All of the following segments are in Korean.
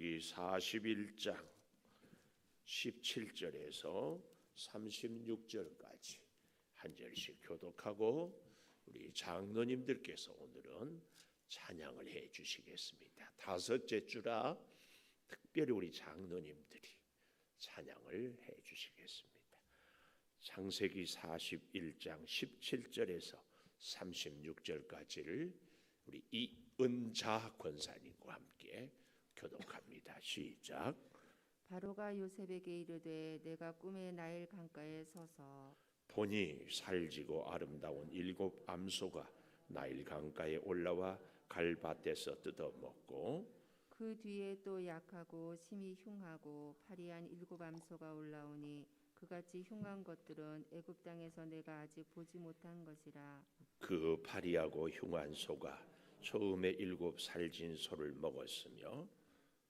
창세기 41장 17절에서 36절까지 한 절씩 교독하고 우리 장로님들께서 오늘은 찬양을 해 주시겠습니다. 다섯째 주라 특별히 우리 장로님들이 찬양을 해 주시겠습니다. 창세기 41장 17절에서 36절까지를 우리 이은자 권사님과 함께 교독합니다. 시작. 바로가 요셉에게 이르되 내가 꿈에 나일 강가에 서서 보니 살지고 아름다운 7 암소가 나일 강가에 올라와 갈밭에서 뜯어먹고 그 뒤에 또 약하고 심히 흉하고 파리한 7 암소가 올라오니 그같이 흉한 것들은 애굽 땅에서 내가 아직 보지 못한 것이라. 그 파리하고 흉한 소가 처음에 7 살진 소를 먹었으며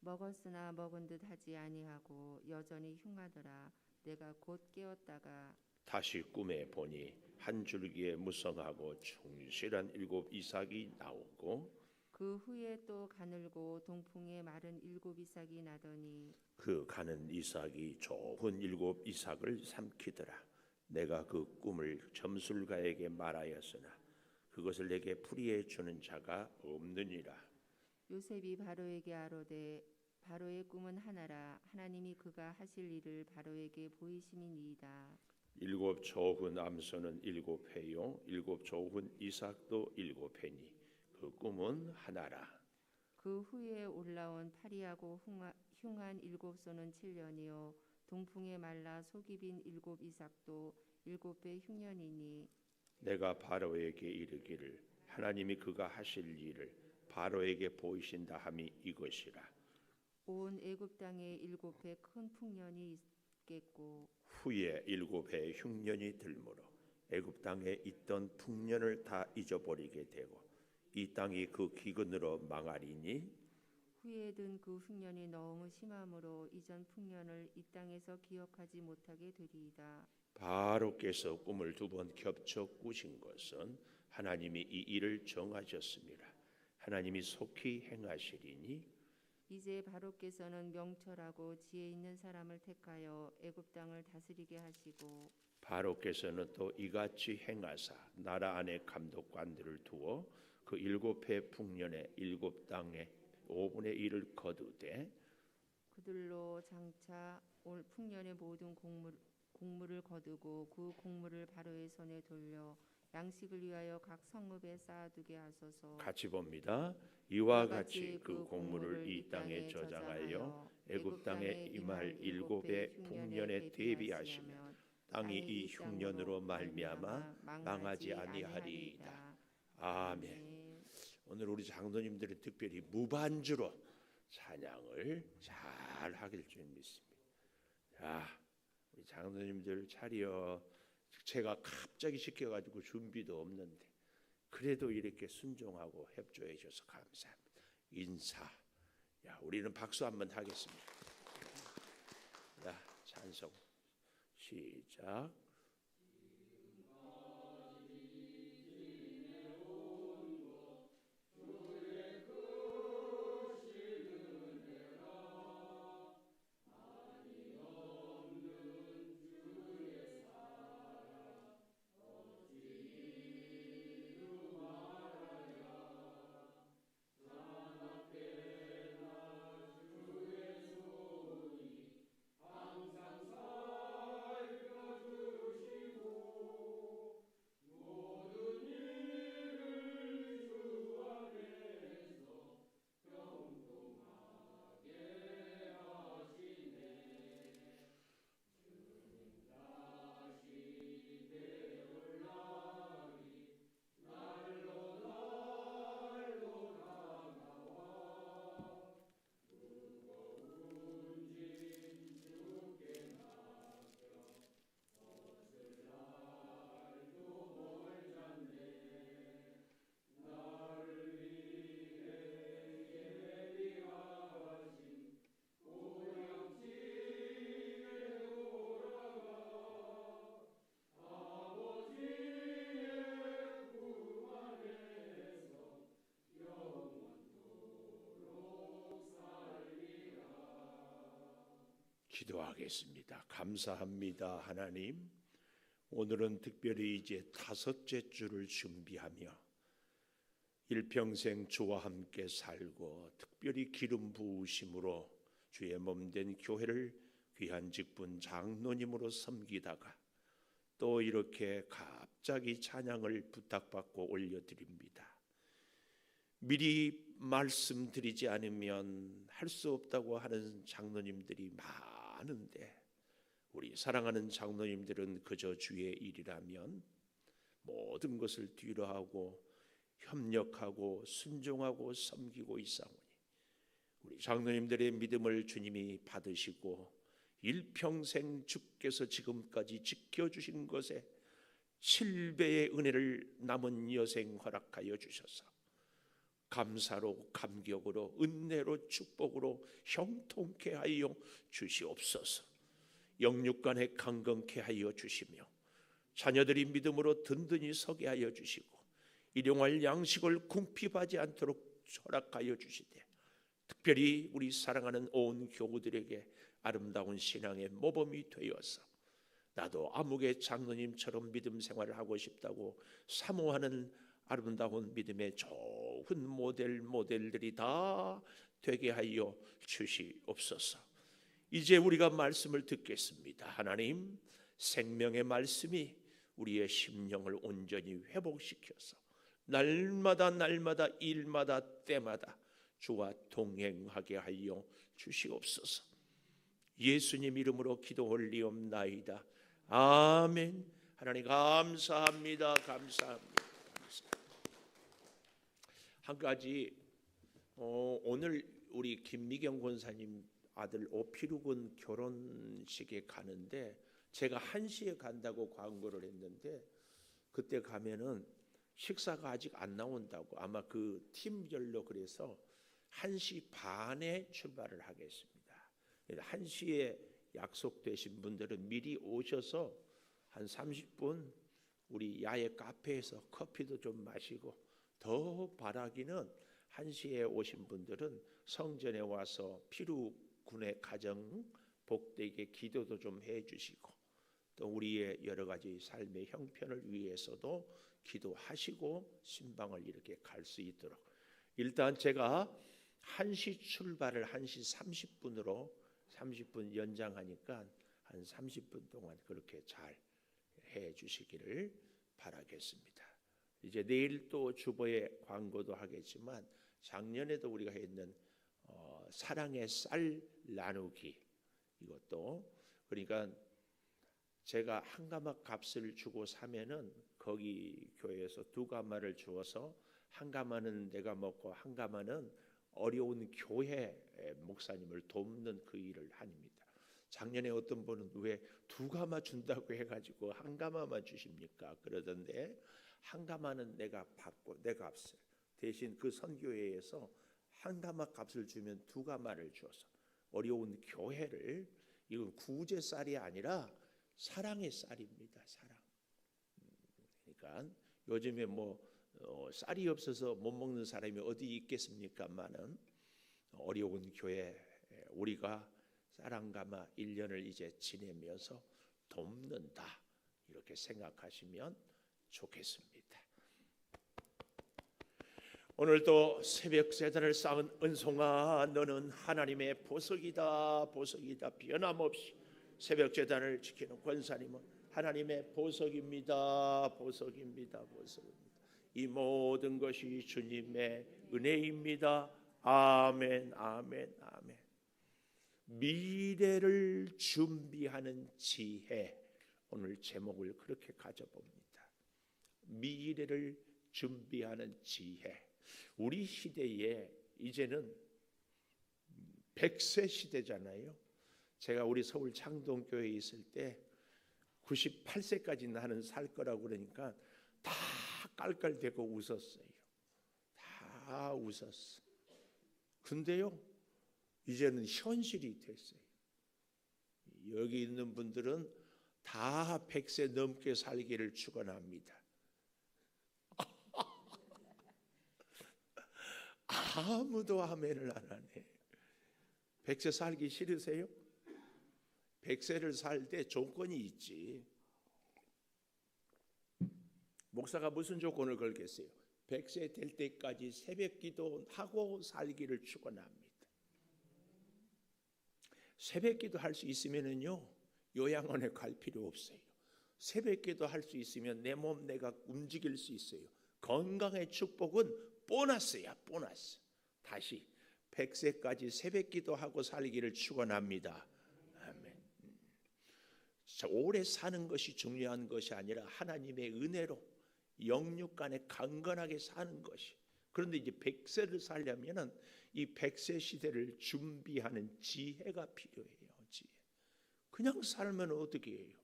먹었으나 먹은 듯 하지 아니하고 여전히 흉하더라. 내가 곧 깨었다가 다시 꿈에 보니 한 줄기에 무성하고 충실한 7 이삭이 나오고 그 후에 또 가늘고 동풍에 마른 7 이삭이 나더니 그 가는 이삭이 좋은 7 이삭을 삼키더라. 내가 그 꿈을 점술가에게 말하였으나 그것을 내게 풀이해 주는 자가 없느니라. 요셉이 바로에게 아뢰되 바로의 꿈은 하나라. 하나님이 그가 하실 일을 바로에게 보이심이니이다. 7 좋은 암소는 7 회요 7 좋은 이삭도 7 회니 그 꿈은 하나라. 그 후에 올라온 파리하고 흉한 7 소는 7년이요 동풍에 말라 속이 빈 7 이삭도 7배 흉년이니 내가 바로에게 이르기를 하나님이 그가 하실 일을 바로에게 보이신다 함이 이것이라. 온 애굽 땅에 7배 큰 풍년이 있겠고 후에 7배 흉년이 들므로 애굽 땅에 있던 풍년을 다 잊어버리게 되고 이 땅이 그 기근으로 망하리니 후에 든 그 흉년이 너무 심함으로 이전 풍년을 이 땅에서 기억하지 못하게 되리이다. 바로께서 꿈을 2번 겹쳐 꾸신 것은 하나님이 이 일을 정하셨습니다. 하나님이 속히 행하시리니 이제 바로께서는 명철하고 지혜 있는 사람을 택하여 애굽 땅을 다스리게 하시고 바로께서는 또 이같이 행하사 나라 안에 감독관들을 두어 그 7해 풍년에 7 땅에 5분의 1을 거두되 그들로 장차 올 풍년의 모든 곡물을 거두고 그 곡물을 바로의 손에 돌려 양식을 위하여 각 성읍에 쌓아두게 하소서. 같이 봅니다. 이와 같이 그 곡물을 이 땅에 저장하여 애굽 땅에 임할 7배 풍년에 대비하시면 땅이 이 흉년으로 말미암아 망하지 아니하리이다. 아멘. 오늘 우리 장로님들은 특별히 무반주로 찬양을 잘 하길 줄 믿습니다. 자, 우리 장로님들 차려. 제가 갑자기 시켜가지고 준비도 없는데 그래도 이렇게 순종하고 협조해 주셔서 감사합니다. 인사. 야, 우리는 박수 한번 하겠습니다. 자, 찬송 시작. 기도하겠습니다. 감사합니다, 하나님. 오늘은 특별히 이제 5째 주를 준비하며 일평생 주와 함께 살고 특별히 기름 부으심으로 주의 몸된 교회를 귀한 직분 장로님으로 섬기다가 또 이렇게 갑자기 찬양을 부탁받고 올려드립니다. 미리 말씀드리지 않으면 할 수 없다고 하는 장로님들이 많은데 우리 사랑하는 장로님들은 그저 주의 일이라면 모든 것을 뒤로하고 협력하고 순종하고 섬기고 있사오니 우리 장로님들의 믿음을 주님이 받으시고 일평생 주께서 지금까지 지켜주신 것에 7배의 은혜를 남은 여생 허락하여 주셔서 감사로 감격으로 은혜로 축복으로 형통케 하여 주시옵소서. 영육간에 강건케 하여 주시며 자녀들이 믿음으로 든든히 서게 하여 주시고 일용할 양식을 궁핍하지 않도록 허락하여 주시되 특별히 우리 사랑하는 온 교우들에게 아름다운 신앙의 모범이 되어서 나도 아무개 장로님처럼 믿음 생활을 하고 싶다고 사모하는 아름다운 믿음의 좋은 모델들이 다 되게 하여 주시옵소서. 이제 우리가 말씀을 듣겠습니다. 하나님, 생명의 말씀이 우리의 심령을 온전히 회복시켜서 날마다 일마다 때마다 주와 동행하게 하여 주시옵소서. 예수님 이름으로 기도 올리옵나이다. 아멘. 하나님 감사합니다. 한 가지 오늘 우리 김미경 권사님 아들 오피루군 결혼식에 가는데 제가 1시에 간다고 광고를 했는데 그때 가면은 식사가 아직 안 나온다고 아마 그 팀별로 그래서 1시 반에 출발을 하겠습니다. 1시에 약속되신 분들은 미리 오셔서 한 30분 우리 야외 카페에서 커피도 좀 마시고 더 바라기는 1시에 오신 분들은 성전에 와서 피루군의 가정 복되게 기도도 좀 해주시고 또 우리의 여러 가지 삶의 형편을 위해서도 기도하시고 신방을 이렇게 갈 수 있도록 일단 제가 1시 출발을 1시 30분으로 30분 연장하니까 한 30분 동안 그렇게 잘 해주시기를 바라겠습니다. 이제 내일 또 주보에 광고도 하겠지만 작년에도 우리가 했는 사랑의 쌀 나누기 이것도 그러니까 제가 한 가마 값을 주고 사면은 거기 교회에서 2가마를 주어서 한 가마는 내가 먹고 한 가마는 어려운 교회 목사님을 돕는 그 일을 합니다. 작년에 어떤 분은 왜 2가마 준다고 해가지고 한 가마만 주십니까? 그러던데 한 가마는 내가 받고 내 값을 대신 그 선교회에서 한 가마 값을 주면 2가마를 주어서 어려운 교회를 이건 구제 쌀이 아니라 사랑의 쌀입니다. 사랑. 그러니까 요즘에 쌀이 없어서 못 먹는 사람이 어디 있겠습니까만은 어려운 교회 우리가 쌀 한 가마 1년을 이제 지내면서 돕는다 이렇게 생각하시면 좋겠습니다. 오늘도 새벽 제단을 쌓은 은송아 너는 하나님의 보석이다 변함없이 새벽 제단을 지키는 권사님은 하나님의 보석입니다. 이 모든 것이 주님의 은혜입니다. 아멘. 미래를 준비하는 지혜 오늘 제목을 그렇게 가져봅니다. 미래를 준비하는 지혜 우리 시대에 이제는 100세 시대잖아요. 제가 우리 서울 창동교회에 있을 때 98세까지 나는 살 거라고 그러니까 다 깔깔대고 웃었어요. 다 웃었어. 근데요 이제는 현실이 됐어요. 여기 있는 분들은 다 100세 넘게 살기를 축원합니다. 아무도 아멘을 안 하네. 100세 살기 싫으세요? 100세를 살 때 조건이 있지. 목사가 무슨 조건을 걸겠어요? 100세 될 때까지 새벽 기도하고 살기를 축원합니다. 새벽 기도 할 수 있으면은요, 요양원에 갈 필요 없어요. 새벽 기도 할 수 있으면 내 몸 내가 움직일 수 있어요. 건강의 축복은 보너스야, 보너스. 다시 100세까지 새벽 기도하고 살기를 축원합니다. 아멘. 오래 사는 것이 중요한 것이 아니라 하나님의 은혜로 영육간에 강건하게 사는 것이. 그런데 이제 100세를 살려면은 이 100세 시대를 준비하는 지혜가 필요해요. 지혜. 그냥 살면 어떻게 해요?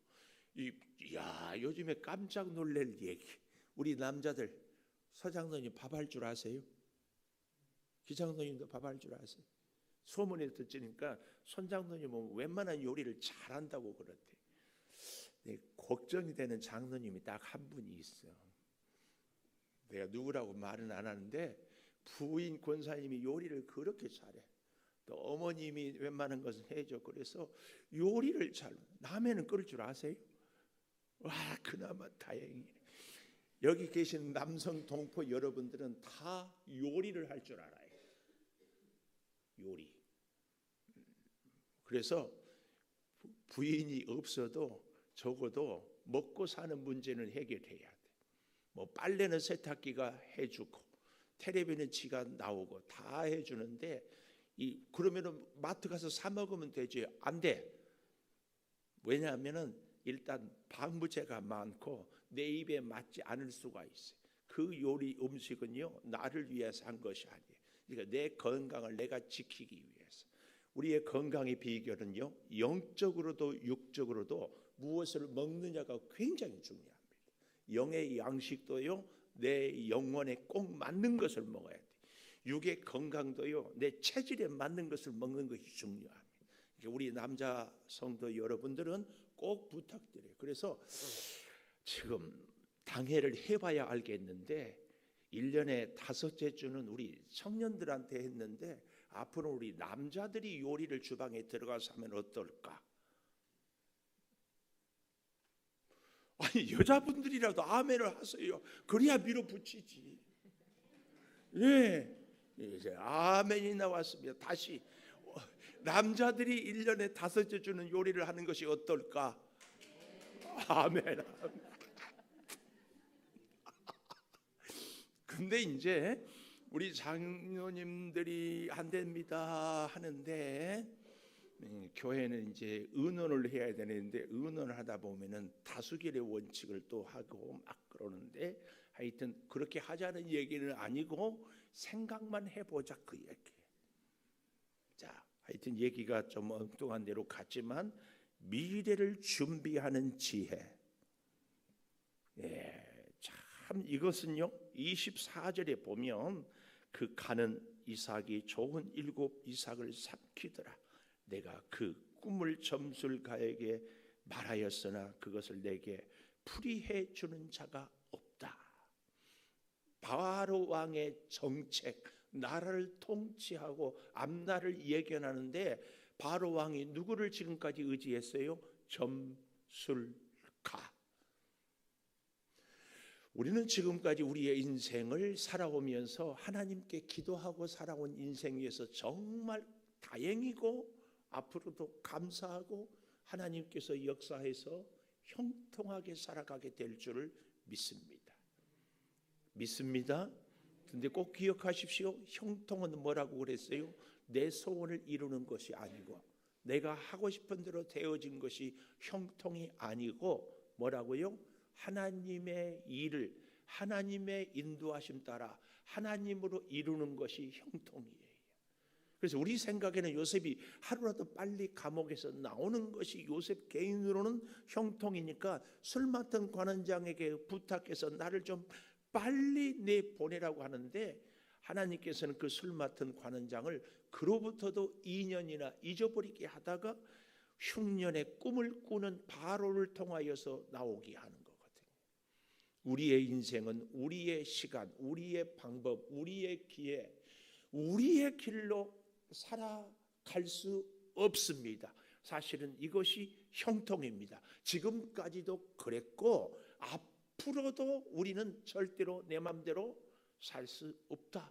요즘에 깜짝 놀랄 얘기. 우리 남자들, 서장로님 밥할 줄 아세요? 기장로님도 밥할 줄 아세요? 소문에 듣지니까 손장로님은 웬만한 요리를 잘한다고 그러대. 걱정이 되는 장로님이 딱 한 분이 있어. 내가 누구라고 말은 안 하는데 부인 권사님이 요리를 그렇게 잘해. 또 어머님이 웬만한 것은 해줘. 그래서 요리를 잘. 라면은 끓일 줄 아세요? 와, 그나마 다행이네. 여기 계신 남성 동포 여러분들은 다 요리를 할 줄 알아요. 요리. 그래서 부인이 없어도 적어도 먹고 사는 문제는 해결해야 돼. 뭐 빨래는 세탁기가 해주고 텔레비는 지가 나오고 다 해주는데 그러면은 마트 가서 사 먹으면 되지. 안 돼. 왜냐하면은 일단 방부제가 많고 내 입에 맞지 않을 수가 있어요. 그 요리 음식은요, 나를 위해서 한 것이 아니에요. 그러니까 내 건강을 내가 지키기 위해서. 우리의 건강의 비결은요, 영적으로도 육적으로도 무엇을 먹느냐가 굉장히 중요합니다. 영의 양식도요, 내 영혼에 꼭 맞는 것을 먹어야 돼. 육의 건강도요, 내 체질에 맞는 것을 먹는 것이 중요합니다. 그러니까 우리 남자 성도 여러분들은 꼭 부탁드려요. 그래서 지금 당회를 해봐야 알겠는데 1년에 5째 주는 우리 청년들한테 했는데 앞으로 우리 남자들이 요리를 주방에 들어가서 하면 어떨까? 아니, 여자분들이라도 아멘을 하세요. 그래야 밀어붙이지. 예, 이제 아멘이 나왔습니다. 다시 남자들이 1년에 5째 주는 요리를 하는 것이 어떨까? 아멘. 근데 이제 우리 장로님들이 안 됩니다 하는데 교회는 이제 의논을 해야 되는데 의논을 하다 보면은 다수결의 원칙을 또 하고 막 그러는데 하여튼 그렇게 하자는 얘기는 아니고 생각만 해보자 그 얘기. 자, 하여튼 얘기가 좀 엉뚱한 대로 갔지만 미래를 준비하는 지혜. 예, 참 이것은요 24절에 보면 그 가는 이삭이 좋은 7 이삭을 삼키더라. 내가 그 꿈을 점술가에게 말하였으나 그것을 내게 풀이해 주는 자가 없다. 바로 왕의 정책, 나라를 통치하고 앞날을 예견하는데 바로 왕이 누구를 지금까지 의지했어요? 점술가. 우리는 지금까지 우리의 인생을 살아오면서 하나님께 기도하고 살아온 인생에서 정말 다행이고 앞으로도 감사하고 하나님께서 역사해서 형통하게 살아가게 될 줄을 믿습니다. 믿습니다. 근데 꼭 기억하십시오. 형통은 뭐라고 그랬어요? 내 소원을 이루는 것이 아니고 내가 하고 싶은 대로 되어진 것이 형통이 아니고 뭐라고요? 하나님의 일을 하나님의 인도하심 따라 하나님으로 이루는 것이 형통이에요. 그래서 우리 생각에는 요셉이 하루라도 빨리 감옥에서 나오는 것이 요셉 개인으로는 형통이니까 술 맡은 관원장에게 부탁해서 나를 좀 빨리 내보내라고 하는데 하나님께서는 그 술 맡은 관원장을 그로부터도 2년이나 잊어버리게 하다가 흉년의 꿈을 꾸는 바로를 통하여서 나오게 하는 거거든요. 우리의 인생은 우리의 시간, 우리의 방법, 우리의 기회, 우리의 길로 살아갈 수 없습니다. 사실은 이것이 형통입니다. 지금까지도 그랬고 앞으로도 우리는 절대로 내 마음대로 살 수 없다.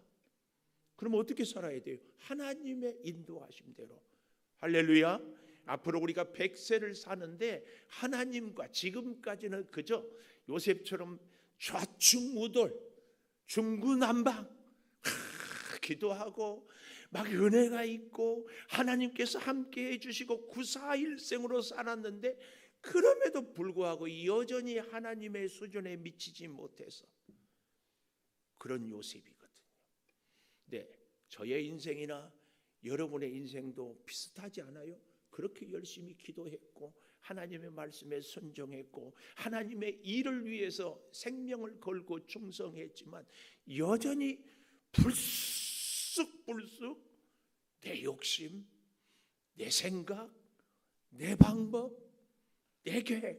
그럼 어떻게 살아야 돼요? 하나님의 인도하심대로. 할렐루야. 앞으로 우리가 100세를 사는데 하나님과 지금까지는 그저 요셉처럼 좌충우돌 중구난방 기도하고 막 은혜가 있고 하나님께서 함께 해주시고 구사일생으로 살았는데 그럼에도 불구하고 여전히 하나님의 수준에 미치지 못해서 그런 요셉이거든요. 네, 저의 인생이나 여러분의 인생도 비슷하지 않아요? 그렇게 열심히 기도했고 하나님의 말씀에 순종했고 하나님의 일을 위해서 생명을 걸고 충성했지만 여전히 불쑥불쑥 내 욕심, 내 생각, 내 방법, 내 계획,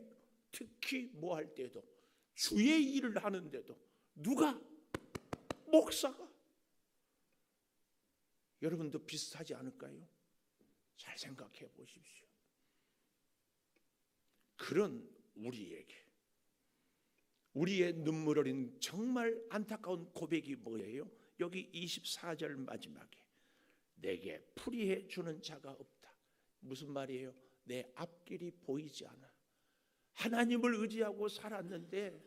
특히 뭐 할 때도 주의 일을 하는데도 누가? 목사가. 여러분도 비슷하지 않을까요? 잘 생각해 보십시오. 그런 우리에게 우리의 눈물 어린 정말 안타까운 고백이 뭐예요? 여기 24절 마지막에 내게 풀이해 주는 자가 없다. 무슨 말이에요? 내 앞길이 보이지 않아. 하나님을 의지하고 살았는데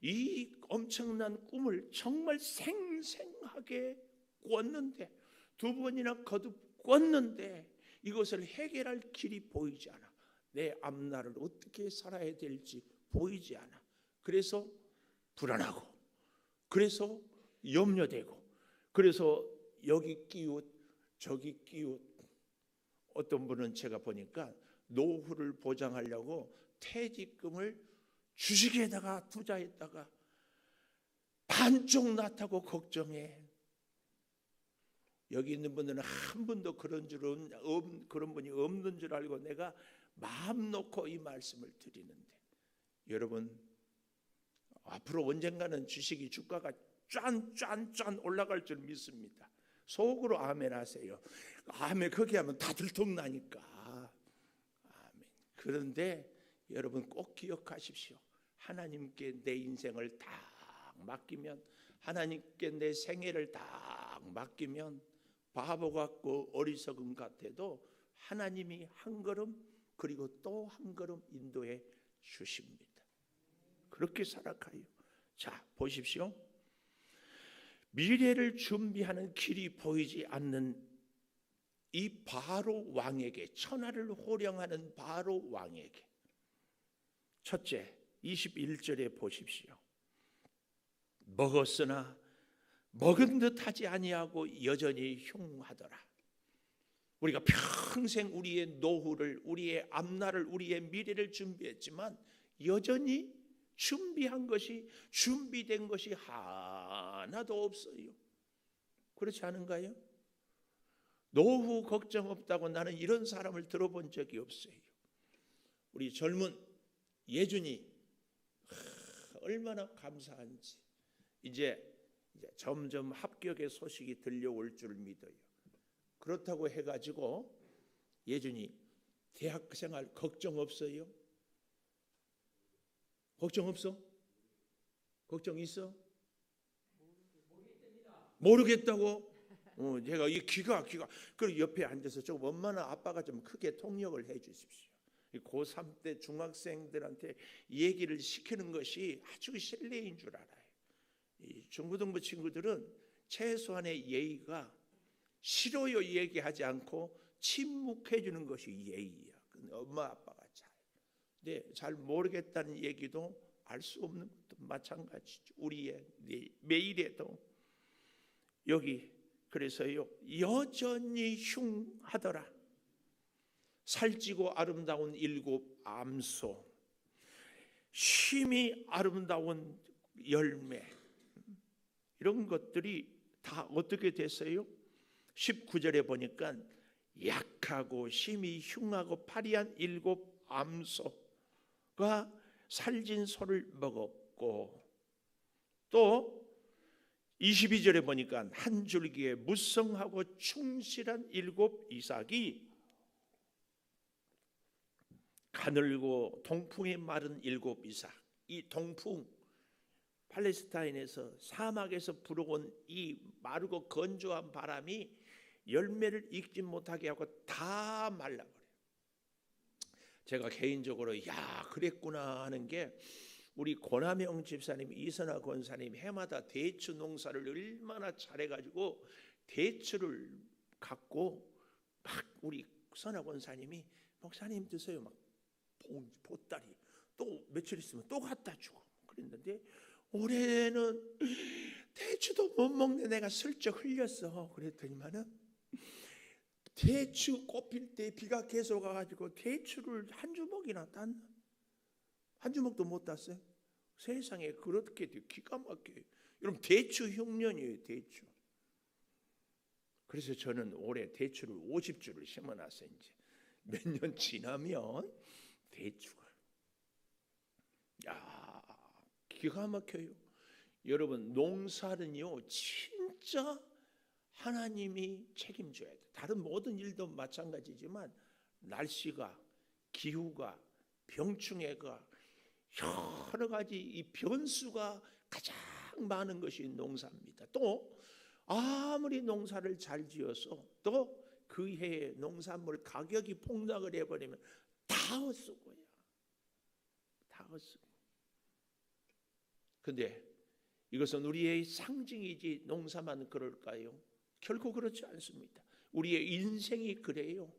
이 엄청난 꿈을 정말 생생하게 꿨는데 두 번이나 거듭 꿨는데 이것을 해결할 길이 보이지 않아. 내 앞날을 어떻게 살아야 될지 보이지 않아. 그래서 불안하고 그래서 염려되고 그래서 여기 끼웃 저기 끼웃. 어떤 분은 제가 보니까 노후를 보장하려고 퇴직금을 주식에다가 투자했다가 반쪽 났다고 걱정해. 여기 있는 분들은 한 분도 그런 분이 없는 줄 알고 내가 마음 놓고 이 말씀을 드리는데 여러분 앞으로 언젠가는 주식이 주가가 짠 올라갈 줄 믿습니다. 속으로 아멘 하세요. 아멘 그렇게 하면 다 들통나니까. 아멘. 그런데 여러분 꼭 기억하십시오. 하나님께 내 인생을 딱 맡기면 하나님께 내 생애를 딱 맡기면 바보 같고 어리석음 같아도 하나님이 한 걸음 그리고 또 한 걸음 인도해 주십니다. 그렇게 살아가요. 자 보십시오. 미래를 준비하는 길이 보이지 않는 이 바로 왕에게 천하를 호령하는 바로 왕에게 첫째 21절에 보십시오. 먹었으나 먹은 듯 하지 아니하고 여전히 흉하더라. 우리가 평생 우리의 노후를 우리의 앞날을 우리의 미래를 준비했지만 여전히 준비된 것이 하나도 없어요. 그렇지 않은가요? 노후 걱정 없다고 나는 이런 사람을 들어본 적이 없어요. 우리 젊은 예준이 얼마나 감사한지 이제 점점 합격의 소식이 들려올 줄 믿어요. 그렇다고 해가지고 예준이 대학생활 걱정 없어요? 걱정 없어? 걱정 있어? 모르겠다고? 제가 이 귀가 그리고 옆에 앉아서 좀 엄마나 아빠가 좀 크게 통역을 해 주십시오. 고3 때 중학생들한테 얘기를 시키는 것이 아주 실례인 줄 알아요. 이 중고등부 친구들은 최소한의 예의가 싫어요 얘기하지 않고 침묵해 주는 것이 예의야. 엄마 아빠가 잘 모르겠다는 얘기도 알 수 없는 것도 마찬가지죠. 우리의 매일에도 여기 그래서요 여전히 흉하더라. 살찌고 아름다운 7 암소, 쉼이 아름다운 열매, 이런 것들이 다 어떻게 됐어요? 19절에 보니까 약하고 쉼이 흉하고 파리한 7 암소가 살진 소를 먹었고, 또 22절에 보니까 한 줄기에 무성하고 충실한 7 이삭이 가늘고 동풍에 마른 7 이삭. 이 동풍, 팔레스타인에서 사막에서 불어온 이 마르고 건조한 바람이 열매를 익지 못하게 하고 다 말라버려요. 제가 개인적으로 야 그랬구나 하는 게, 우리 권하명 집사님, 이선아 권사님 해마다 대추 농사를 얼마나 잘해가지고 대추를 갖고 막 우리 선아 권사님이 목사님 드세요 막 보따리 또 며칠 있으면 또 갖다 주고 그랬는데, 올해는 대추도 못 먹네. 내가 슬쩍 흘렸어. 그랬더니만은 대추 꽃필 때 비가 계속 와가지고 대추를 한 주먹이나 땄나? 한 주먹도 못 땄어요. 세상에 그렇게 기가 막혀요. 여러분 대추 흉년이에요. 대추. 그래서 저는 올해 대추를 50주를 심어놨어요. 이제 몇 년 지나면 대추가 기가 막혀요. 여러분 농사는요 진짜 하나님이 책임져야 돼. 다른 모든 일도 마찬가지지만 날씨가, 기후가, 병충해가, 여러 가지 이 변수가 가장 많은 것이 농사입니다. 또 아무리 농사를 잘 지어서 또 그 해에 농산물 가격이 폭락을 해버리면 다 헛수고야. 다 헛수고. 근데 이것은 우리의 상징이지 농사만 그럴까요? 결코 그렇지 않습니다. 우리의 인생이 그래요.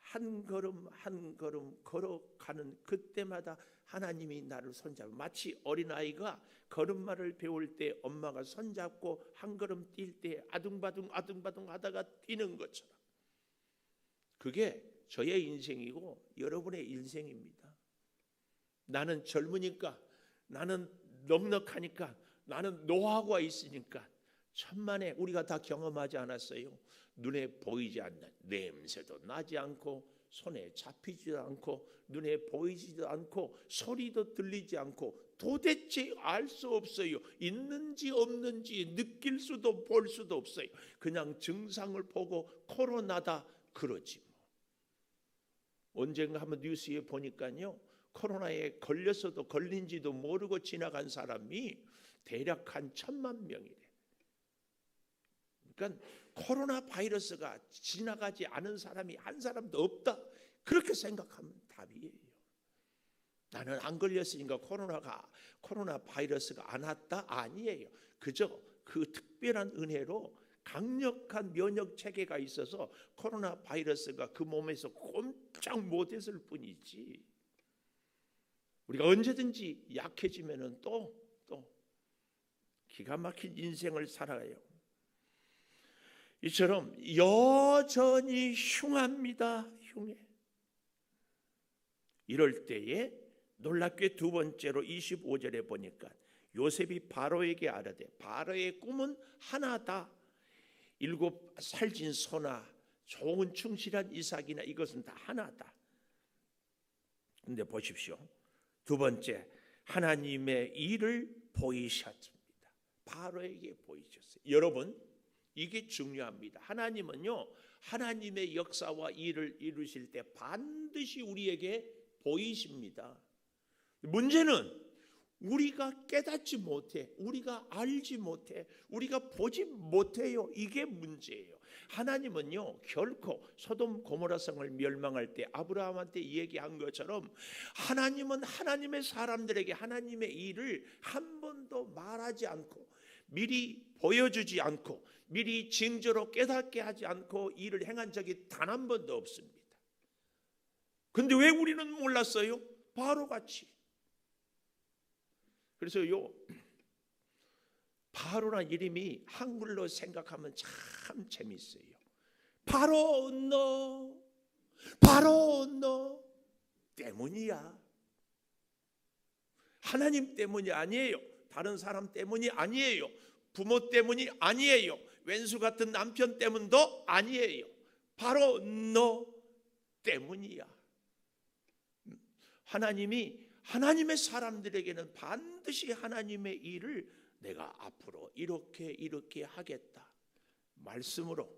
한 걸음 한 걸음 걸어가는 그때마다 하나님이 나를 손잡고, 마치 어린아이가 걸음마를 배울 때 엄마가 손잡고 한 걸음 뛸 때 아둥바둥 하다가 뛰는 것처럼, 그게 저의 인생이고 여러분의 인생입니다. 나는 젊으니까, 나는 넉넉하니까, 나는 노하우가 있으니까 천만에 우리가 다 경험하지 않았어요? 눈에 보이지 않는, 냄새도 나지 않고 손에 잡히지도 않고 눈에 보이지도 않고 소리도 들리지 않고 도대체 알 수 없어요. 있는지 없는지 느낄 수도 볼 수도 없어요. 그냥 증상을 보고 코로나다 그러지 뭐. 언젠가 한번 뉴스에 보니까요, 코로나에 걸렸어도 걸린지도 모르고 지나간 사람이 대략 한 1000만 명이래. 그러니까 코로나 바이러스가 지나가지 않은 사람이 한 사람도 없다. 그렇게 생각하면 답이에요. 나는 안 걸렸으니까 코로나 바이러스가 안 왔다? 아니에요. 그저 그 특별한 은혜로 강력한 면역 체계가 있어서 코로나 바이러스가 그 몸에서 꼼짝 못했을 뿐이지, 우리가 언제든지 약해지면은 또 기가 막힌 인생을 살아가요. 이처럼 여전히 흉합니다. 흉해. 이럴 때에 놀랍게 두 번째로 25절에 보니까 요셉이 바로에게 아뢰되, 바로의 꿈은 하나다. 7 살진 소나 좋은 충실한 이삭이나 이것은 다 하나다. 근데 보십시오. 두 번째, 하나님의 일을 보이셨습니다. 바로에게 보이셨어요. 여러분, 이게 중요합니다. 하나님은요, 하나님의 역사와 일을 이루실 때 반드시 우리에게 보이십니다. 문제는 우리가 깨닫지 못해, 우리가 알지 못해, 우리가 보지 못해요. 이게 문제예요. 하나님은요 결코 소돔 고모라 성을 멸망할 때 아브라함한테 얘기한 것처럼, 하나님은 하나님의 사람들에게 하나님의 일을 한 번도 말하지 않고, 미리 보여주지 않고, 미리 징조로 깨닫게 하지 않고 일을 행한 적이 단 한 번도 없습니다. 근데 왜 우리는 몰랐어요? 바로같이. 그래서 바로란 이름이 한글로 생각하면 참 재밌어요. 바로 너 때문이야. 하나님 때문이 아니에요. 다른 사람 때문이 아니에요. 부모 때문이 아니에요. 왼수 같은 남편 때문도 아니에요. 바로 너 때문이야. 하나님이 하나님의 사람들에게는 반드시 하나님의 일을 내가 앞으로 이렇게 하겠다. 말씀으로,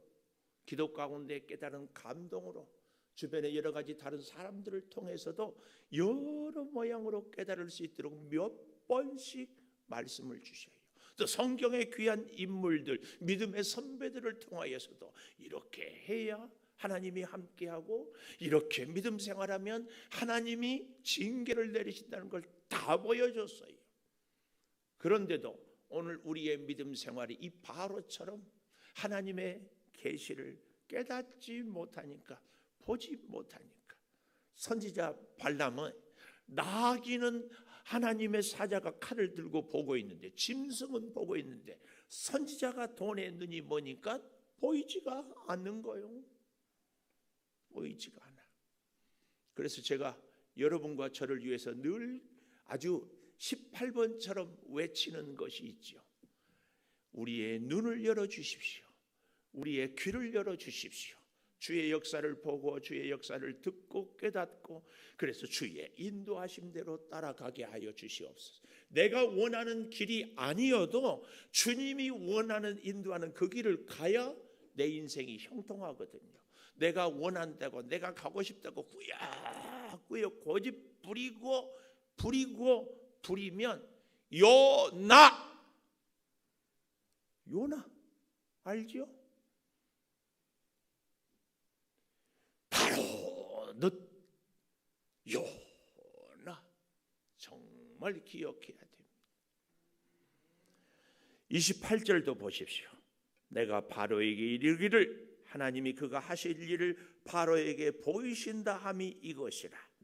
기도 가운데 깨달은 감동으로, 주변의 여러 가지 다른 사람들을 통해서도 여러 모양으로 깨달을 수 있도록 몇 번씩 말씀을 주셔요. 또 성경의 귀한 인물들, 믿음의 선배들을 통하여서도 이렇게 해야 하나님이 함께하고, 이렇게 믿음 생활하면 하나님이 징계를 내리신다는 걸 다 보여줬어요. 그런데도 오늘 우리의 믿음 생활이 이 바로처럼 하나님의 계시를 깨닫지 못하니까, 보지 못하니까, 선지자 발람은 나귀는 하나님의 사자가 칼을 들고 보고 있는데, 짐승은 보고 있는데, 선지자가 돈의 눈이 뭐니까 보이지가 않는 거예요. 보이지가 않아. 그래서 제가 여러분과 저를 위해서 늘 아주 18번처럼 외치는 것이 있죠. 우리의 눈을 열어주십시오. 우리의 귀를 열어주십시오. 주의 역사를 보고 주의 역사를 듣고 깨닫고, 그래서 주의 인도하심대로 따라가게 하여 주시옵소서. 내가 원하는 길이 아니어도 주님이 원하는 인도하는 그 길을 가야 내 인생이 형통하거든요. 내가 원한다고, 내가 가고 싶다고 꾸역꾸역 고집 부리면 요나 알죠? 바로 너 요나, 정말 기억해야 됩니다. 28절도 보십시오. 내가 바로에게 이르기를 하나님이 그가 하실 일을 바로에게 보이신다 함이 이것이라.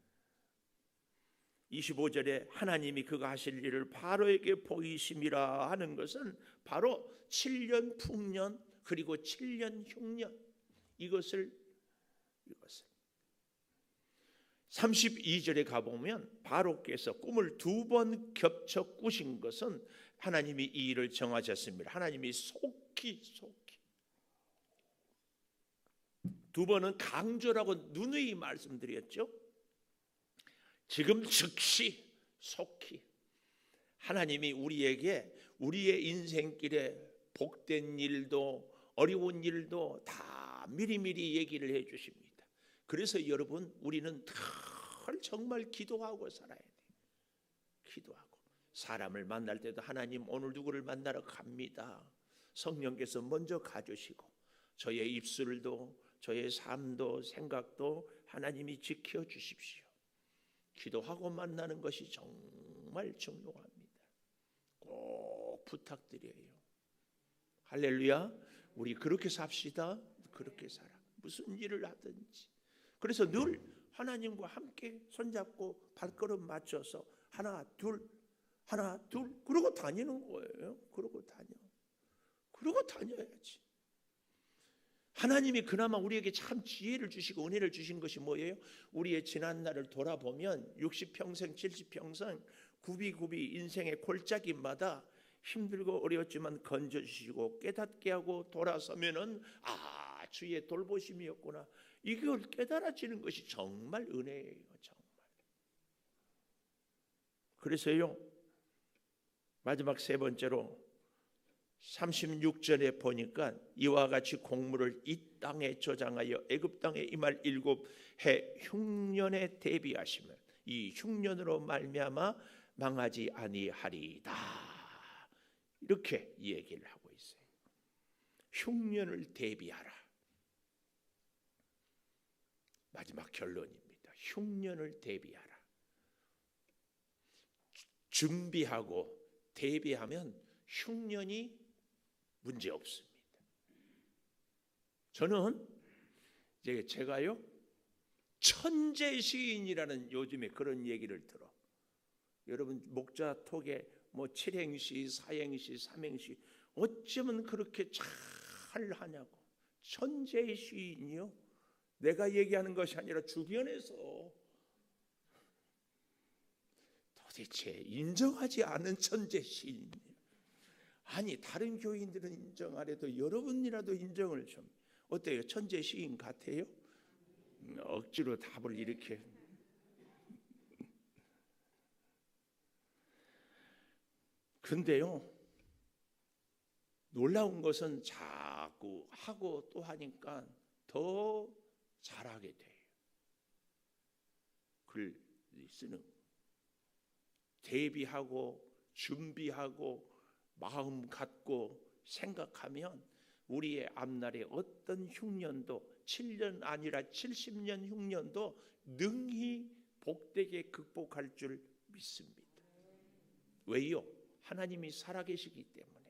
25절에 하나님이 그가 하실 일을 바로에게 보이심이라 하는 것은 바로 7년 풍년 그리고 7년 흉년, 이것을 32절에 가보면 바로께서 꿈을 2번 겹쳐 꾸신 것은 하나님이 이 일을 정하셨습니다. 하나님이 속히 2번은 강조라고 누누이 말씀드렸죠. 지금 즉시 속히 하나님이 우리에게 우리의 인생길에 복된 일도 어려운 일도 다 미리미리 얘기를 해 주십니다. 그래서 여러분, 우리는 늘 정말 기도하고 살아야 돼요. 기도하고, 사람을 만날 때도 하나님 오늘 누구를 만나러 갑니다. 성령께서 먼저 가주시고, 저의 입술도 저의 삶도 생각도 하나님이 지켜주십시오. 기도하고 만나는 것이 정말 중요합니다. 꼭 부탁드려요. 할렐루야. 우리 그렇게 삽시다. 그렇게 살아. 무슨 일을 하든지. 그래서 늘 하나님과 함께 손잡고 발걸음 맞춰서 하나 둘 그러고 다니는 거예요. 그러고 다녀야지. 하나님이 그나마 우리에게 참 지혜를 주시고 은혜를 주신 것이 뭐예요? 우리의 지난 날을 돌아보면 60평생 70평생 굽이굽이 인생의 골짜기마다 힘들고 어려웠지만 건져주시고 깨닫게 하고 돌아서면은 주의 돌보심이었구나, 이걸 깨달아지는 것이 정말 은혜예요. 정말. 그래서요, 마지막 세 번째로 36절에 보니까 이와 같이 공물을 이 땅에 저장하여 애굽 땅에 임할 7해 흉년에 대비하시면 이 흉년으로 말미암아 망하지 아니하리이다. 이렇게 얘기를 하고 있어요. 흉년을 대비하라. 마지막 결론입니다. 흉년을 대비하라. 준비하고 대비하면 흉년이 문제 없습니다. 저는 제가요, 천재 시인이라는 요즘에 그런 얘기를 들어. 여러분 목자 톡에 뭐 7행시, 4행시, 3행시 어쩌면 그렇게 잘 하냐고. 천재 시인이요? 내가 얘기하는 것이 아니라 주변에서 도대체 인정하지 않은 천재 시인이에요. 아니, 다른 교인들은 인정 안 해도 여러분이라도 인정을 좀. 어때요? 천재 시인 같아요? 억지로 답을 이렇게. 근데요, 놀라운 것은 자꾸 하고 또 하니까 더 잘하게 돼요. 글 쓰는 거. 대비하고 준비하고 마음 갖고 생각하면 우리의 앞날에 어떤 흉년도 7년 아니라 70년 흉년도 능히 복되게 극복할 줄 믿습니다. 왜요? 하나님이 살아계시기 때문에.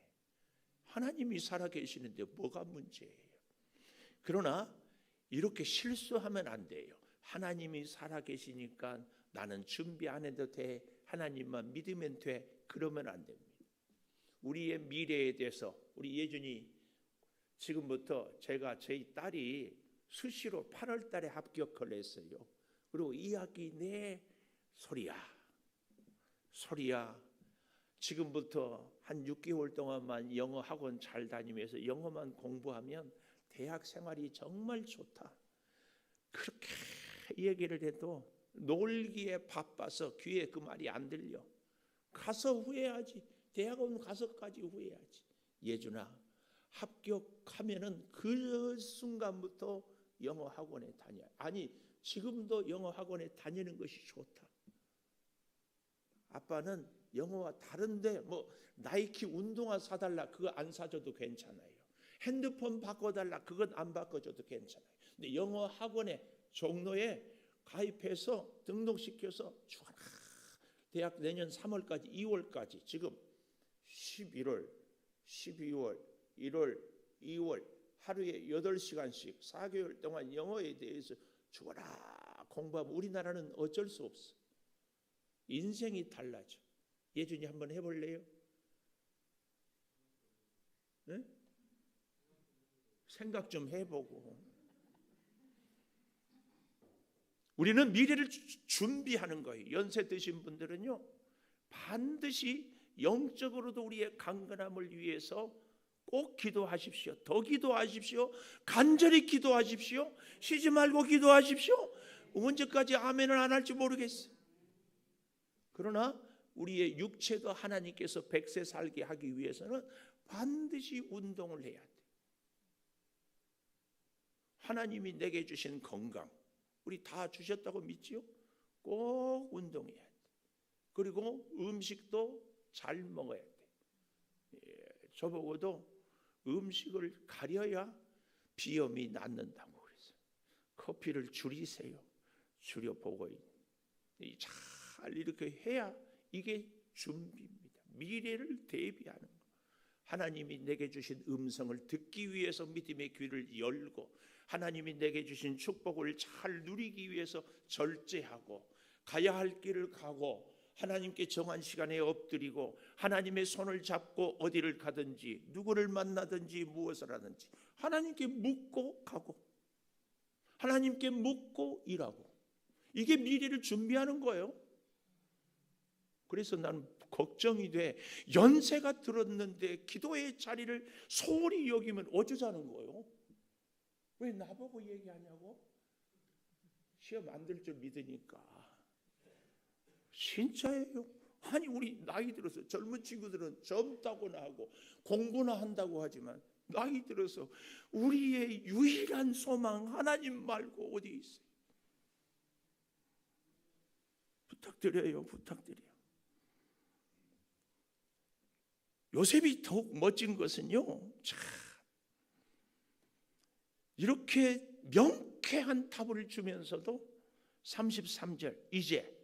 하나님이 살아계시는데 뭐가 문제예요? 그러나 이렇게 실수하면 안 돼요. 하나님이 살아계시니까 나는 준비 안 해도 돼. 하나님만 믿으면 돼. 그러면 안 됩니다. 우리의 미래에 대해서 우리 예준이 지금부터 제가 저희 딸이 수시로 8월 달에 합격을 했어요. 그리고 2학기 내 소리야 지금부터 한 6개월 동안만 영어 학원 잘 다니면서 영어만 공부하면 대학 생활이 정말 좋다. 그렇게 얘기를 해도 놀기에 바빠서 귀에 그 말이 안 들려. 가서 후회하지. 대학원 가서까지 후회하지. 예준아, 합격하면은 그 순간부터 영어 학원에 다녀. 아니, 지금도 영어 학원에 다니는 것이 좋다. 아빠는 영어와 다른데 뭐 나이키 운동화 사달라 그거 안 사줘도 괜찮아요. 핸드폰 바꿔달라 그건 안 바꿔줘도 괜찮아요. 근데 영어 학원에 종로에 가입해서 등록시켜서 주어라. 대학 내년 3월까지 2월까지 지금 11월, 12월, 1월, 2월 하루에 8시간씩 4개월 동안 영어에 대해서 주어라 공부하면 우리나라는 어쩔 수 없어. 인생이 달라져. 예준이 한번 해볼래요? 네? 생각 좀 해보고. 우리는 미래를 준비하는 거예요. 연세 드신 분들은요 반드시 영적으로도 우리의 강건함을 위해서 꼭 기도하십시오. 더 기도하십시오. 간절히 기도하십시오. 쉬지 말고 기도하십시오. 언제까지 아멘을 안 할지 모르겠어요. 그러나 우리의 육체도 하나님께서 100세 살게 하기 위해서는 반드시 운동을 해야 돼. 하나님이 내게 주신 건강 우리 다 주셨다고 믿지요? 꼭 운동해야 돼. 그리고 음식도 잘 먹어야 돼. 저보고도 음식을 가려야 비염이 낫는다고 그랬어요. 커피를 줄이세요. 줄여보고 잘 이렇게 해야 이게 준비입니다. 미래를 대비하는 거. 하나님이 내게 주신 음성을 듣기 위해서 믿음의 귀를 열고 하나님이 내게 주신 축복을 잘 누리기 위해서 절제하고 가야 할 길을 가고 하나님께 정한 시간에 엎드리고 하나님의 손을 잡고 어디를 가든지 누구를 만나든지 무엇을 하든지 하나님께 묻고 가고 하나님께 묻고 일하고 이게 미래를 준비하는 거예요. 그래서 나는 걱정이 돼. 연세가 들었는데 기도의 자리를 소홀히 여기면 어쩌자는 거예요. 왜 나보고 얘기하냐고? 시험 안 들 줄 믿으니까. 진짜예요. 아니 우리 나이 들어서 젊은 친구들은 젊다고나 하고 공부나 한다고 하지만 나이 들어서 우리의 유일한 소망 하나님 말고 어디 있어요? 부탁드려요. 요셉이 더욱 멋진 것은요, 참 이렇게 명쾌한 답을 주면서도 33절 이제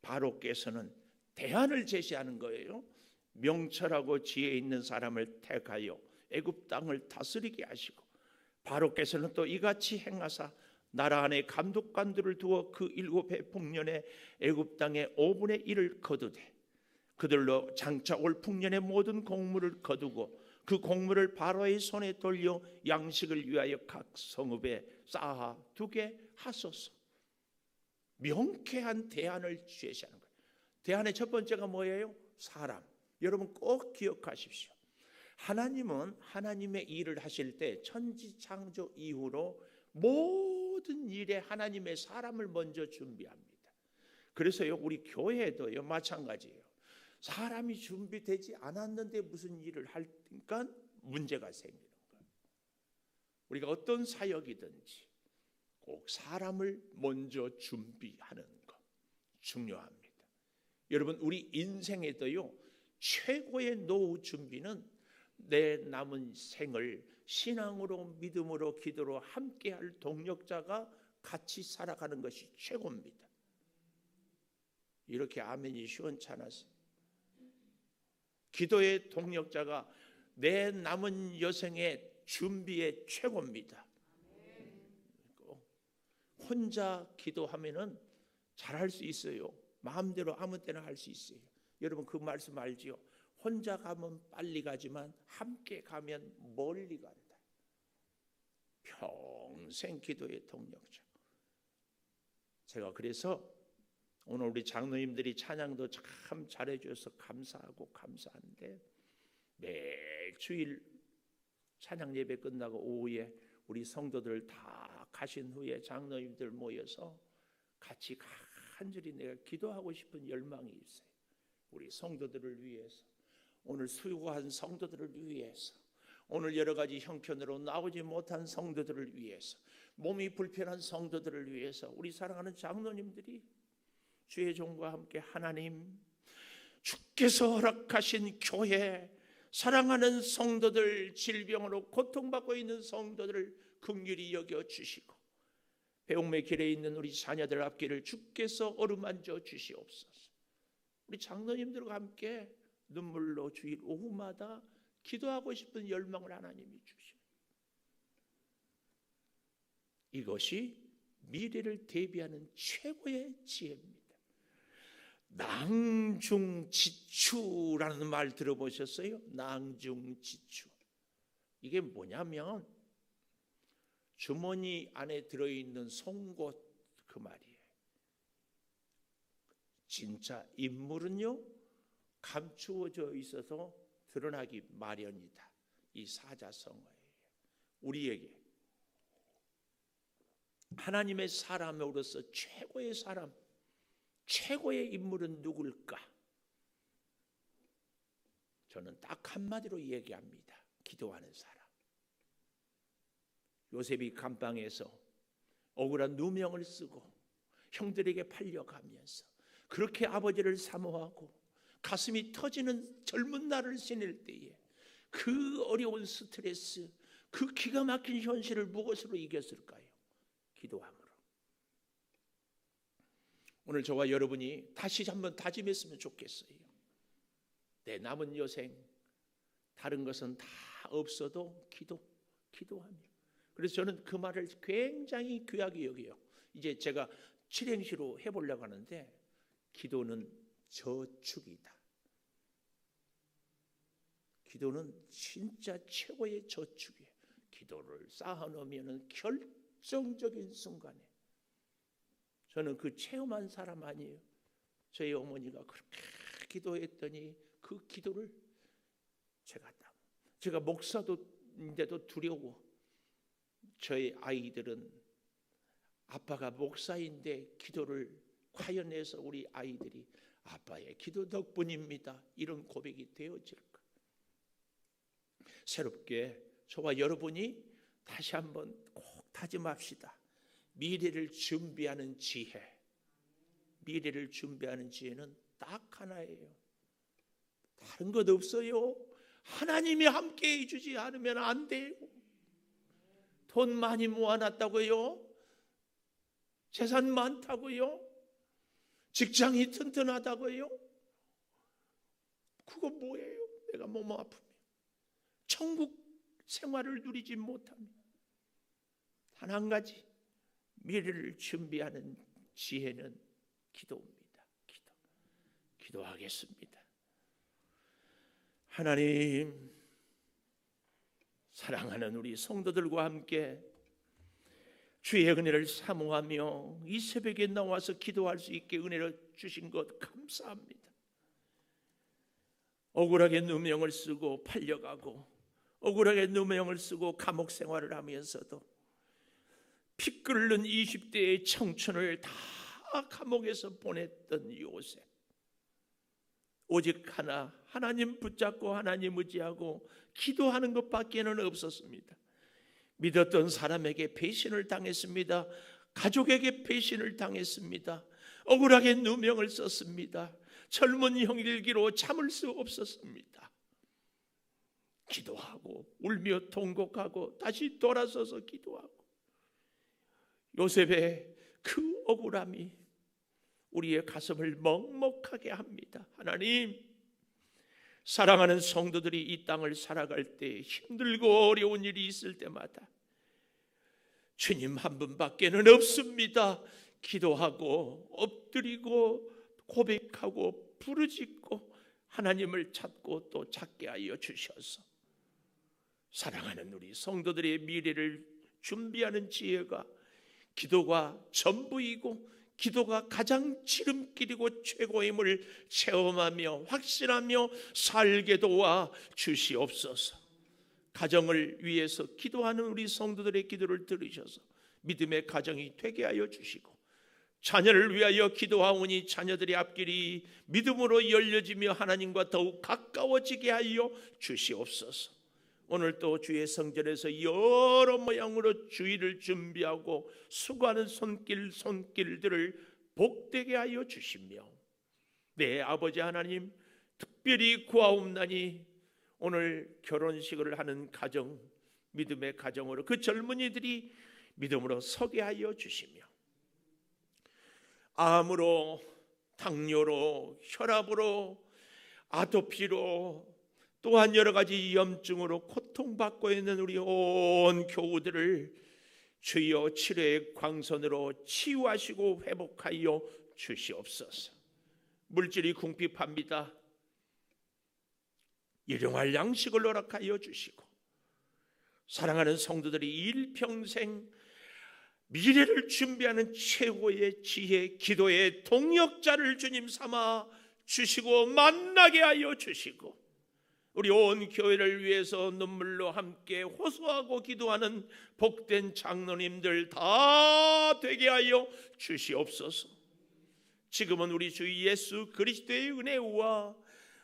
바로께서는 대안을 제시하는 거예요. 명철하고 지혜 있는 사람을 택하여 애굽 땅을 다스리게 하시고 바로께서는 또 이같이 행하사 나라 안에 감독관들을 두어 그 7해 풍년에 애굽 땅의 5분의 1을 거두되 그들로 장차 올 풍년의 모든 곡물을 거두고 그 곡물을 바로의 손에 돌려 양식을 위하여 각 성읍에 쌓아 두게 하소서. 명쾌한 대안을 제시하는 거예요. 대안의 첫 번째가 뭐예요? 사람. 여러분 꼭 기억하십시오. 하나님은 하나님의 일을 하실 때 천지창조 이후로 모든 일에 하나님의 사람을 먼저 준비합니다. 그래서요 우리 교회도요 마찬가지예요. 사람이 준비되지 않았는데 무슨 일을 하니까 문제가 생기는 거예요. 우리가 어떤 사역이든지 꼭 사람을 먼저 준비하는 것. 중요합니다. 여러분, 우리 인생에도요, 최고의 노후 준비는 내 남은 생을 신앙으로, 믿음으로, 기도로 함께할 동력자가 같이 살아가는 것이 최고입니다. 이렇게 아멘이 시원찮아서 기도의 동력자가 내 남은 여생의 준비의 최고입니다. 혼자 기도하면은 잘할 수 있어요. 마음대로 아무 때나 할 수 있어요. 여러분, 그 말씀 알지요? 혼자 가면 빨리 가지만 함께 가면 멀리 간다. 평생 기도의 동력자. 제가 그래서 오늘 우리 장로님들이 찬양도 참 잘해줘서 감사하고 감사한데, 매일 주일 찬양 예배 끝나고 오후에 우리 성도들 다 가신 후에 장로님들 모여서 같이 간절히 내가 기도하고 싶은 열망이 있어요. 우리 성도들을 위해서, 오늘 수고한 성도들을 위해서, 오늘 여러 가지 형편으로 나오지 못한 성도들을 위해서, 몸이 불편한 성도들을 위해서 우리 사랑하는 장로님들이 주의 종과 함께 하나님, 주께서 허락하신 교회, 사랑하는 성도들, 질병으로 고통받고 있는 성도들을 긍휼히 여겨주시고 배움의 길에 있는 우리 자녀들 앞길을 주께서 어루만져 주시옵소서. 우리 장로님들과 함께 눈물로 주일 오후마다 기도하고 싶은 열망을 하나님이 주시오. 이것이 미래를 대비하는 최고의 지혜입니다. 낭중지추라는 말 들어보셨어요? 낭중지추. 이게 뭐냐면 주머니 안에 들어있는 송곳, 그 말이에요. 진짜 인물은요, 감추어져 있어서 드러나기 마련이다. 이 사자성어예요. 우리에게 하나님의 사람으로서 최고의 사람, 최고의 인물은 누굴까? 저는 딱 한마디로 얘기합니다. 기도하는 사람. 요셉이 감방에서 억울한 누명을 쓰고 형들에게 팔려가면서 그렇게 아버지를 사모하고 가슴이 터지는 젊은 날을 지낼 때에 그 어려운 스트레스, 그 기가 막힌 현실을 무엇으로 이겼을까요? 기도함으로. 오늘 저와 여러분이 다시 한번 다짐했으면 좋겠어요. 내 남은 여생, 다른 것은 다 없어도 기도하며. 그래서 저는 그 말을 굉장히 귀하게 여겨요. 이제 제가 실행시로 해보려고 하는데, 기도는 저축이다. 기도는 진짜 최고의 저축이에요. 기도를 쌓아놓으면 결정적인 순간에, 저는 그 체험한 사람 아니에요. 저희 어머니가 그렇게 기도했더니 그 기도를 제가 목사도인데도 두려워. 저희 아이들은 아빠가 목사인데 기도를 과연 해서 우리 아이들이 아빠의 기도 덕분입니다, 이런 고백이 되어질까? 새롭게 저와 여러분이 다시 한번 꼭 다짐합시다. 미래를 준비하는 지혜. 미래를 준비하는 지혜는 딱 하나예요. 다른 것 없어요. 하나님이 함께 해주지 않으면 안 돼요. 돈 많이 모아놨다고요? 재산 많다고요? 직장이 튼튼하다고요? 그거 뭐예요? 내가 몸 아프면, 천국 생활을 누리지 못하면. 단 한 가지, 미래를 준비하는 지혜는 기도입니다. 기도하겠습니다. 하나님, 사랑하는 우리 성도들과 함께 주의 은혜를 사모하며 이 새벽에 나와서 기도할 수 있게 은혜를 주신 것 감사합니다. 억울하게 누명을 쓰고 팔려가고, 억울하게 누명을 쓰고 감옥 생활을 하면서도 피 끓는 20대의 청춘을 다 감옥에서 보냈던 요셉, 오직 하나님 붙잡고 하나님 의지하고 기도하는 것밖에는 없었습니다. 믿었던 사람에게 배신을 당했습니다. 가족에게 배신을 당했습니다. 억울하게 누명을 썼습니다. 젊은 형일기로 참을 수 없었습니다. 기도하고 울며 통곡하고 다시 돌아서서 기도하고, 요셉의 그 억울함이 우리의 가슴을 먹먹하게 합니다. 하나님, 사랑하는 성도들이 이 땅을 살아갈 때 힘들고 어려운 일이 있을 때마다 주님 한 분밖에는 없습니다. 기도하고 엎드리고 고백하고 부르짖고 하나님을 찾고 또 찾게 하여 주셔서 사랑하는 우리 성도들의 미래를 준비하는 지혜가 기도가 전부이고 기도가 가장 지름길이고 최고임을 체험하며 확신하며 살게 도와 주시옵소서. 가정을 위해서 기도하는 우리 성도들의 기도를 들으셔서 믿음의 가정이 되게 하여 주시고, 자녀를 위하여 기도하오니 자녀들의 앞길이 믿음으로 열려지며 하나님과 더욱 가까워지게 하여 주시옵소서. 오늘 또 주의 성전에서 여러 모양으로 주일을 준비하고 수고하는 손길들을 복되게 하여 주시며, 내 아버지 하나님, 특별히 구하옵나니 오늘 결혼식을 하는 가정, 믿음의 가정으로 그 젊은이들이 믿음으로 서게 하여 주시며, 암으로, 당뇨로, 혈압으로, 아토피로, 또한 여러 가지 염증으로 고통받고 있는 우리 온 교우들을 주여 치료의 광선으로 치유하시고 회복하여 주시옵소서. 물질이 궁핍합니다. 일용할 양식을 허락하여 주시고, 사랑하는 성도들이 일평생 미래를 준비하는 최고의 지혜, 기도의 동역자를 주님 삼아 주시고 만나게 하여 주시고, 우리 온 교회를 위해서 눈물로 함께 호소하고 기도하는 복된 장로님들 다 되게 하여 주시옵소서. 지금은 우리 주 예수 그리스도의 은혜와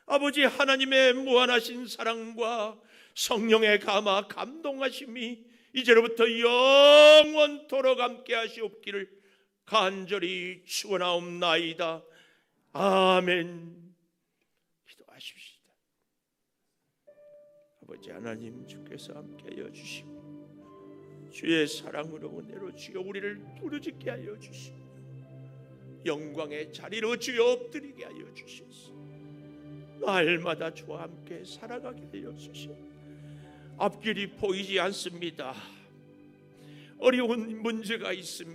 아버지 하나님의 무한하신 사랑과 성령의 감화 감동하심이 이제로부터 영원토록 함께 하시옵기를 간절히 축원하옵나이다. 아멘. 기도하십시다. 아버지 하나님, 주께서 함께하여 주시고 주의 사랑으로 은혜로 주여 우리를 부르짖게 하여 주시고 영광의 자리로 주여 엎드리게 하여 주시옵소서. 날마다 주와 함께 살아가게 하여 주시옵소서. 앞길이 보이지 않습니다. 어려운 문제가 있습니다.